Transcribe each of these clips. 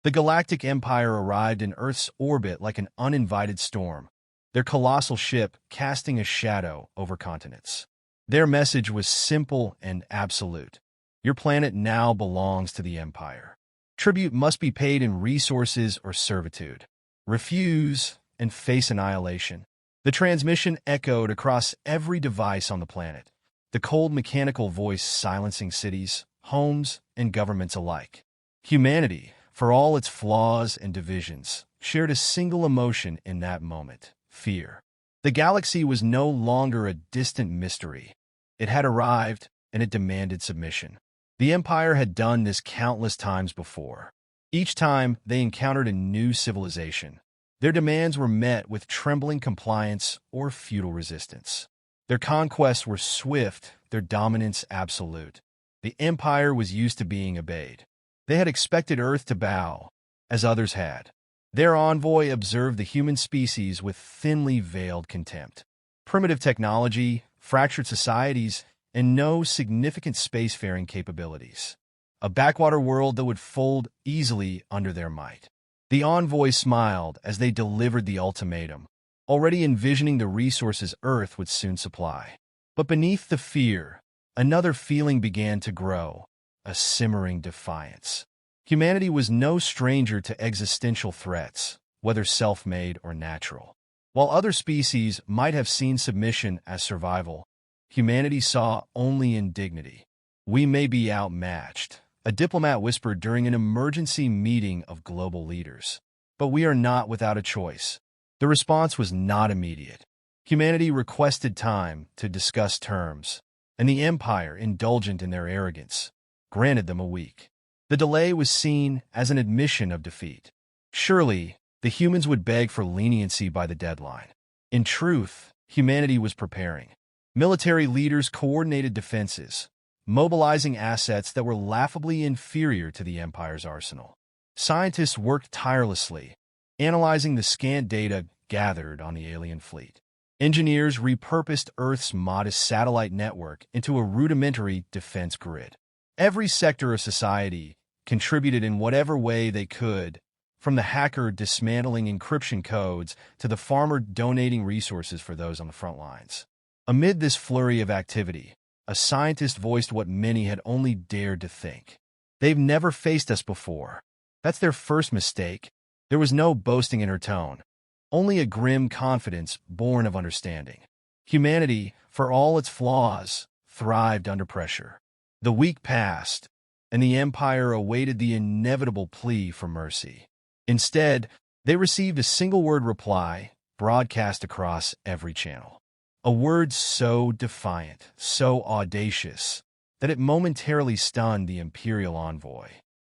The Galactic Empire arrived in Earth's orbit like an uninvited storm, their colossal ship casting a shadow over continents. Their message was simple and absolute. Your planet now belongs to the Empire. Tribute must be paid in resources or servitude. Refuse and face annihilation. The transmission echoed across every device on the planet, the cold mechanical voice silencing cities, homes, and governments alike. Humanity, for all its flaws and divisions, shared a single emotion in that moment: fear. The galaxy was no longer a distant mystery. It had arrived, and it demanded submission. The Empire had done this countless times before. Each time, they encountered a new civilization. Their demands were met with trembling compliance or futile resistance. Their conquests were swift, their dominance absolute. The Empire was used to being obeyed. They had expected Earth to bow, as others had. Their envoy observed the human species with thinly veiled contempt. Primitive technology, fractured societies, and no significant spacefaring capabilities. A backwater world that would fold easily under their might. The envoy smiled as they delivered the ultimatum, already envisioning the resources Earth would soon supply. But beneath the fear, another feeling began to grow, a simmering defiance. Humanity was no stranger to existential threats, whether self-made or natural. While other species might have seen submission as survival, humanity saw only indignity. "We may be outmatched," a diplomat whispered during an emergency meeting of global leaders. "But we are not without a choice." The response was not immediate. Humanity requested time to discuss terms, and the Empire, indulgent in their arrogance, granted them a week. The delay was seen as an admission of defeat. Surely, the humans would beg for leniency by the deadline. In truth, humanity was preparing. Military leaders coordinated defenses, mobilizing assets that were laughably inferior to the Empire's arsenal. Scientists worked tirelessly, analyzing the scant data gathered on the alien fleet. Engineers repurposed Earth's modest satellite network into a rudimentary defense grid. Every sector of society contributed in whatever way they could, from the hacker dismantling encryption codes to the farmer donating resources for those on the front lines. Amid this flurry of activity, a scientist voiced what many had only dared to think. "They've never faced us before." That's their first mistake. There was no boasting in her tone, only a grim confidence born of understanding. Humanity, for all its flaws, thrived under pressure. The week passed, and the Empire awaited the inevitable plea for mercy. Instead, they received a single-word reply broadcast across every channel. A word so defiant, so audacious, that it momentarily stunned the Imperial envoy.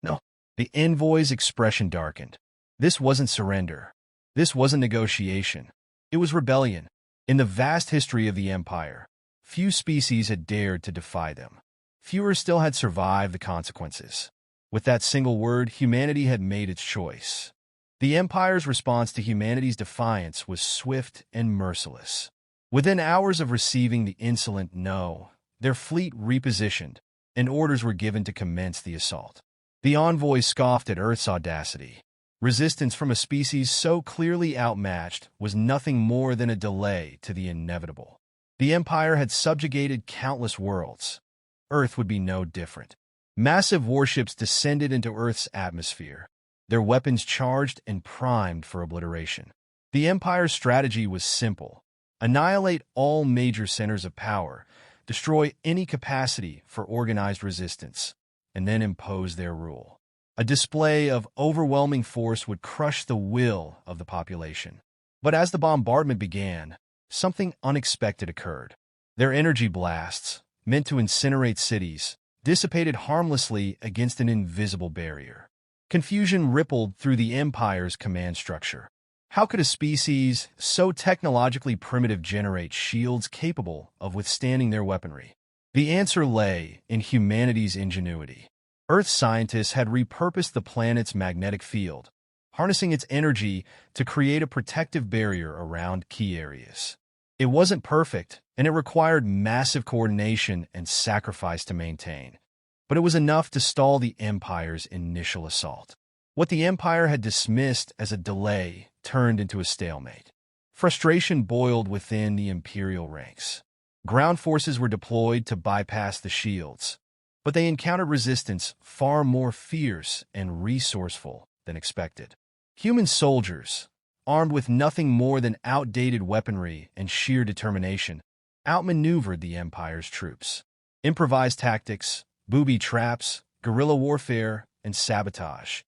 No, the envoy's expression darkened. This wasn't surrender. This wasn't negotiation. It was rebellion. In the vast history of the Empire, few species had dared to defy them. Fewer still had survived the consequences. With that single word, humanity had made its choice. The Empire's response to humanity's defiance was swift and merciless. Within hours of receiving the insolent no, their fleet repositioned, and orders were given to commence the assault. The envoy scoffed at Earth's audacity. Resistance from a species so clearly outmatched was nothing more than a delay to the inevitable. The Empire had subjugated countless worlds. Earth would be no different. Massive warships descended into Earth's atmosphere, their weapons charged and primed for obliteration. The Empire's strategy was simple: annihilate all major centers of power, destroy any capacity for organized resistance, and then impose their rule. A display of overwhelming force would crush the will of the population. But as the bombardment began, something unexpected occurred. Their energy blasts, meant to incinerate cities, dissipated harmlessly against an invisible barrier. Confusion rippled through the Empire's command structure. How could a species so technologically primitive generate shields capable of withstanding their weaponry? The answer lay in humanity's ingenuity. Earth scientists had repurposed the planet's magnetic field, harnessing its energy to create a protective barrier around key areas. It wasn't perfect, and it required massive coordination and sacrifice to maintain, but it was enough to stall the Empire's initial assault. What the Empire had dismissed as a delay turned into a stalemate. Frustration boiled within the Imperial ranks. Ground forces were deployed to bypass the shields, but they encountered resistance far more fierce and resourceful than expected. Human soldiers, armed with nothing more than outdated weaponry and sheer determination, outmaneuvered the Empire's troops. Improvised tactics, booby traps, guerrilla warfare, and sabotage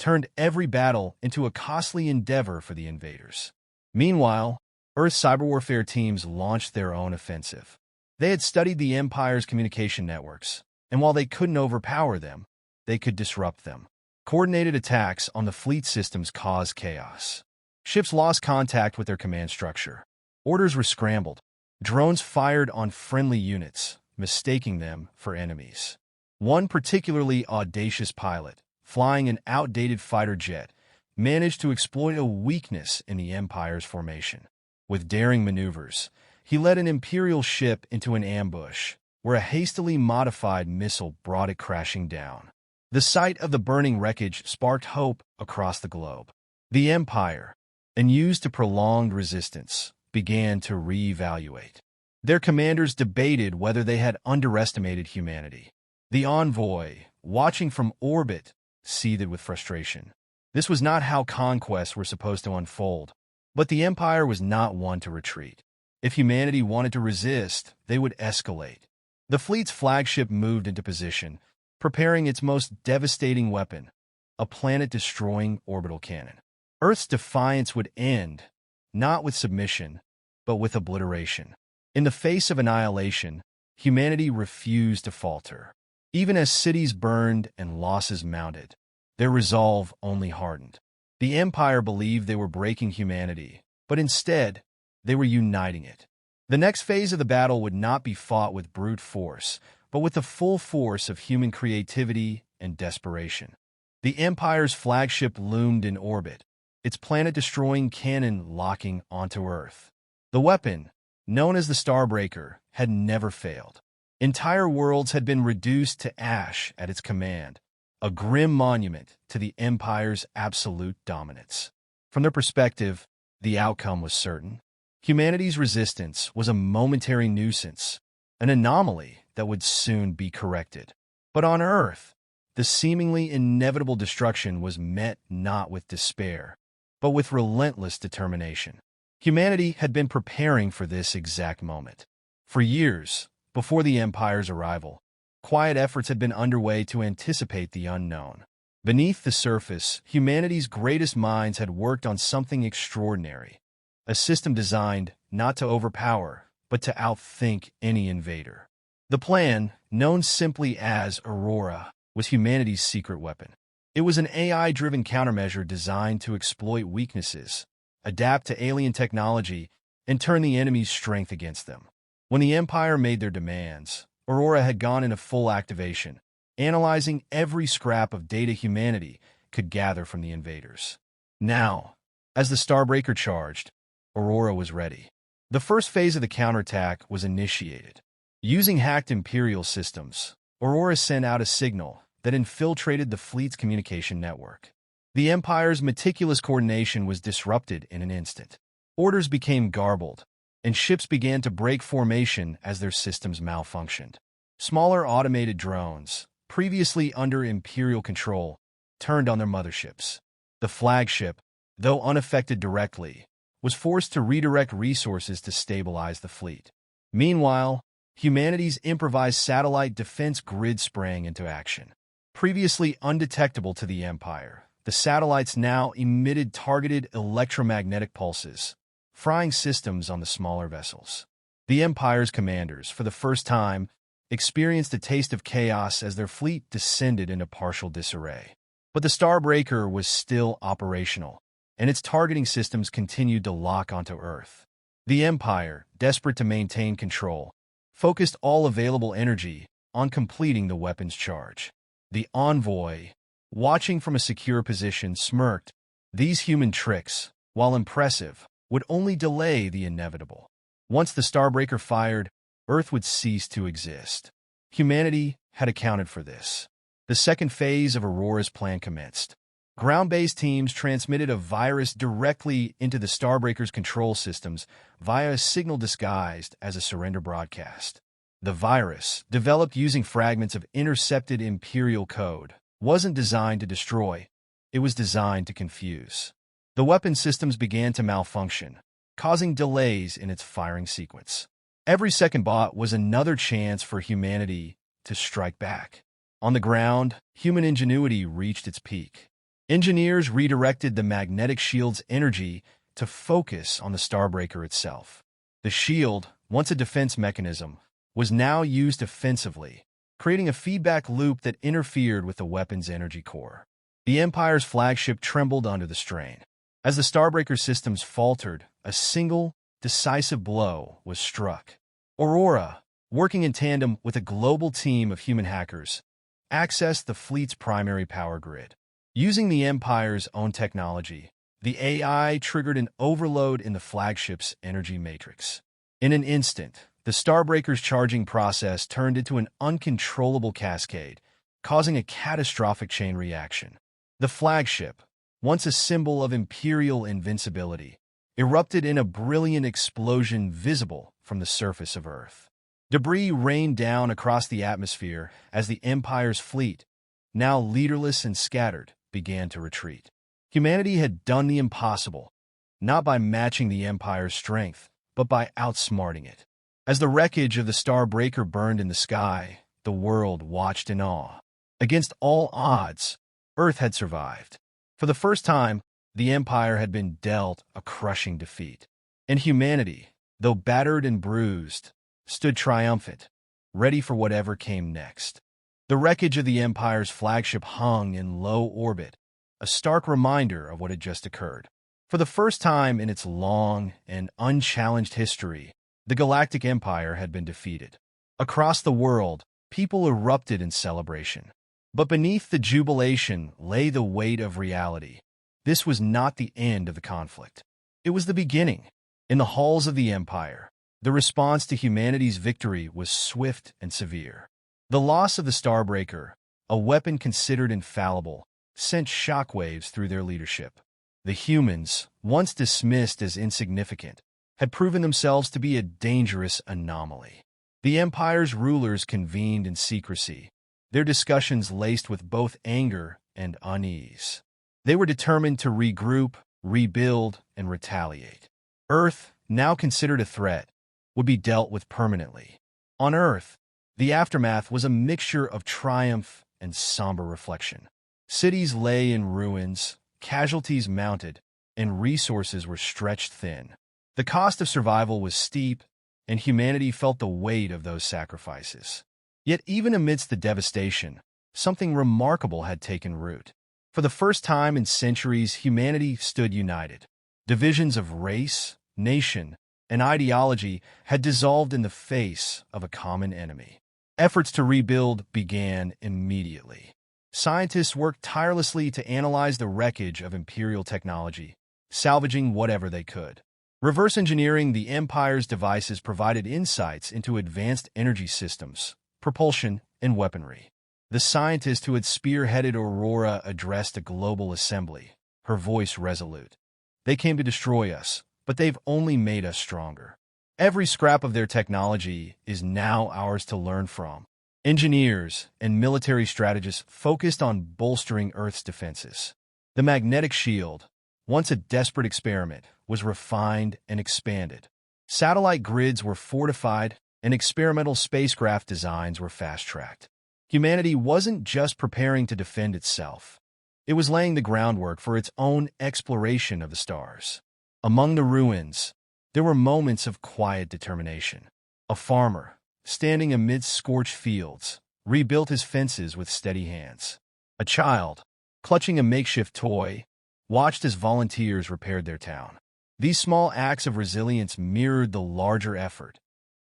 turned every battle into a costly endeavor for the invaders. Meanwhile, Earth's cyber warfare teams launched their own offensive. They had studied the Empire's communication networks, and while they couldn't overpower them, they could disrupt them. Coordinated attacks on the fleet systems caused chaos. Ships lost contact with their command structure. Orders were scrambled. Drones fired on friendly units, mistaking them for enemies. One particularly audacious pilot, flying an outdated fighter jet, managed to exploit a weakness in the Empire's formation. With daring maneuvers, he led an Imperial ship into an ambush, where a hastily modified missile brought it crashing down. The sight of the burning wreckage sparked hope across the globe. The Empire, unused to prolonged resistance, began to reevaluate. Their commanders debated whether they had underestimated humanity. The envoy, watching from orbit, seethed with frustration. This was not how conquests were supposed to unfold, but the Empire was not one to retreat. If humanity wanted to resist, they would escalate. The fleet's flagship moved into position, preparing its most devastating weapon, a planet-destroying orbital cannon. Earth's defiance would end, not with submission, but with obliteration. In the face of annihilation, humanity refused to falter. Even as cities burned and losses mounted, their resolve only hardened. The Empire believed they were breaking humanity, but instead, they were uniting it. The next phase of the battle would not be fought with brute force, but with the full force of human creativity and desperation. The Empire's flagship loomed in orbit, its planet-destroying cannon locking onto Earth. The weapon, known as the Starbreaker, had never failed. Entire worlds had been reduced to ash at its command, a grim monument to the Empire's absolute dominance. From their perspective, the outcome was certain. Humanity's resistance was a momentary nuisance, an anomaly that would soon be corrected. But on Earth, the seemingly inevitable destruction was met not with despair, but with relentless determination. Humanity had been preparing for this exact moment. For years, before the Empire's arrival, quiet efforts had been underway to anticipate the unknown. Beneath the surface, humanity's greatest minds had worked on something extraordinary, a system designed not to overpower, but to outthink any invader. The plan, known simply as Aurora, was humanity's secret weapon. It was an AI-driven countermeasure designed to exploit weaknesses, adapt to alien technology, and turn the enemy's strength against them. When the Empire made their demands, Aurora had gone into full activation, analyzing every scrap of data humanity could gather from the invaders. Now, as the Starbreaker charged, Aurora was ready. The first phase of the counterattack was initiated. Using hacked Imperial systems, Aurora sent out a signal that infiltrated the fleet's communication network. The Empire's meticulous coordination was disrupted in an instant. Orders became garbled, and ships began to break formation as their systems malfunctioned. Smaller automated drones, previously under Imperial control, turned on their motherships. The flagship, though unaffected directly, was forced to redirect resources to stabilize the fleet. Meanwhile, humanity's improvised satellite defense grid sprang into action. Previously undetectable to the Empire, the satellites now emitted targeted electromagnetic pulses, frying systems on the smaller vessels. The Empire's commanders, for the first time, experienced a taste of chaos as their fleet descended into partial disarray. But the Starbreaker was still operational, and its targeting systems continued to lock onto Earth. The Empire, desperate to maintain control, focused all available energy on completing the weapon's charge. The envoy, watching from a secure position, smirked. These human tricks, while impressive, would only delay the inevitable. Once the Starbreaker fired, Earth would cease to exist. Humanity had accounted for this. The second phase of Aurora's plan commenced. Ground-based teams transmitted a virus directly into the Starbreaker's control systems via a signal disguised as a surrender broadcast. The virus, developed using fragments of intercepted Imperial code, wasn't designed to destroy, it was designed to confuse. The weapon systems began to malfunction, causing delays in its firing sequence. Every second bot was another chance for humanity to strike back. On the ground, human ingenuity reached its peak. Engineers redirected the magnetic shield's energy to focus on the Starbreaker itself. The shield, once a defense mechanism, was now used offensively, creating a feedback loop that interfered with the weapon's energy core. The Empire's flagship trembled under the strain. As the Starbreaker systems faltered, a single, decisive blow was struck. Aurora, working in tandem with a global team of human hackers, accessed the fleet's primary power grid. Using the Empire's own technology, the AI triggered an overload in the flagship's energy matrix. In an instant, the Starbreaker's charging process turned into an uncontrollable cascade, causing a catastrophic chain reaction. The flagship, once a symbol of Imperial invincibility, erupted in a brilliant explosion visible from the surface of Earth. Debris rained down across the atmosphere as the Empire's fleet, now leaderless and scattered, began to retreat. Humanity had done the impossible, not by matching the Empire's strength, but by outsmarting it. As the wreckage of the Starbreaker burned in the sky, the world watched in awe. Against all odds, Earth had survived. For the first time, the Empire had been dealt a crushing defeat. And humanity, though battered and bruised, stood triumphant, ready for whatever came next. The wreckage of the Empire's flagship hung in low orbit, a stark reminder of what had just occurred. For the first time in its long and unchallenged history, the Galactic Empire had been defeated. Across the world, people erupted in celebration. But beneath the jubilation lay the weight of reality. This was not the end of the conflict. It was the beginning. In the halls of the Empire, the response to humanity's victory was swift and severe. The loss of the Starbreaker, a weapon considered infallible, sent shockwaves through their leadership. The humans, once dismissed as insignificant, had proven themselves to be a dangerous anomaly. The Empire's rulers convened in secrecy, their discussions laced with both anger and unease. They were determined to regroup, rebuild, and retaliate. Earth, now considered a threat, would be dealt with permanently. On Earth, the aftermath was a mixture of triumph and somber reflection. Cities lay in ruins, casualties mounted, and resources were stretched thin. The cost of survival was steep, and humanity felt the weight of those sacrifices. Yet even amidst the devastation, something remarkable had taken root. For the first time in centuries, humanity stood united. Divisions of race, nation, and ideology had dissolved in the face of a common enemy. Efforts to rebuild began immediately. Scientists worked tirelessly to analyze the wreckage of Imperial technology, salvaging whatever they could. Reverse engineering the Empire's devices provided insights into advanced energy systems, propulsion, and weaponry. The scientist who had spearheaded Aurora addressed a global assembly, her voice resolute. They came to destroy us, but they've only made us stronger. Every scrap of their technology is now ours to learn from. Engineers and military strategists focused on bolstering Earth's defenses. The magnetic shield, once a desperate experiment, was refined and expanded. Satellite grids were fortified, and experimental spacecraft designs were fast-tracked. Humanity wasn't just preparing to defend itself. It was laying the groundwork for its own exploration of the stars. Among the ruins, there were moments of quiet determination. A farmer, standing amidst scorched fields, rebuilt his fences with steady hands. A child, clutching a makeshift toy, watched as volunteers repaired their town. These small acts of resilience mirrored the larger effort.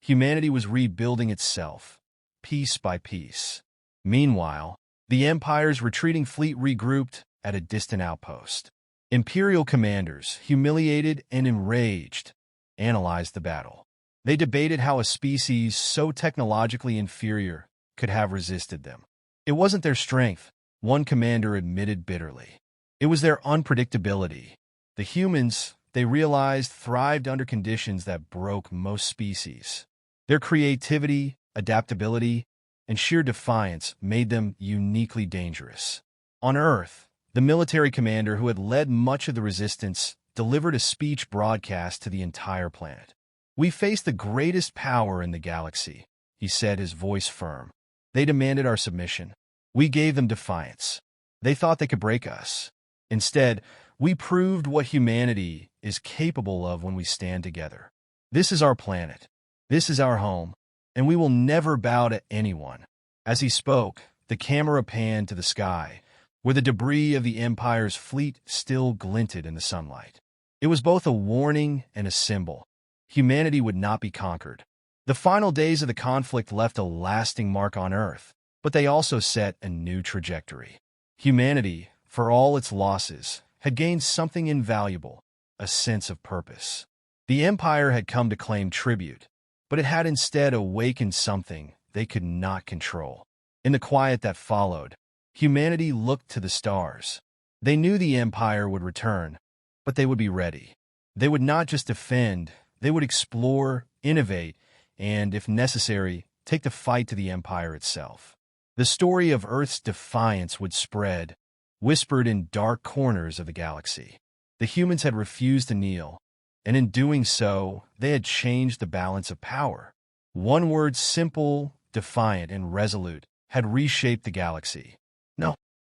Humanity was rebuilding itself, piece by piece. Meanwhile, the Empire's retreating fleet regrouped at a distant outpost. Imperial commanders, humiliated and enraged, analyzed the battle. They debated how a species so technologically inferior could have resisted them. It wasn't their strength, one commander admitted bitterly. It was their unpredictability. The humans, they realized, thrived under conditions that broke most species. Their creativity, adaptability, and sheer defiance made them uniquely dangerous. On Earth, the military commander who had led much of the resistance delivered a speech broadcast to the entire planet. "We face the greatest power in the galaxy," he said, his voice firm. "They demanded our submission. We gave them defiance. They thought they could break us. Instead, we proved what humanity is capable of when we stand together. This is our planet. This is our home, and we will never bow to anyone." As he spoke, the camera panned to the sky, where the debris of the Empire's fleet still glinted in the sunlight. It was both a warning and a symbol. Humanity would not be conquered. The final days of the conflict left a lasting mark on Earth, but they also set a new trajectory. Humanity, for all its losses, had gained something invaluable: a sense of purpose. The Empire had come to claim tribute, but it had instead awakened something they could not control. In the quiet that followed, humanity looked to the stars. They knew the Empire would return, but they would be ready. They would not just defend, they would explore, innovate, and, if necessary, take the fight to the Empire itself. The story of Earth's defiance would spread, whispered in dark corners of the galaxy. The humans had refused to kneel, and in doing so, they had changed the balance of power. One word, simple, defiant, and resolute, had reshaped the galaxy. "No,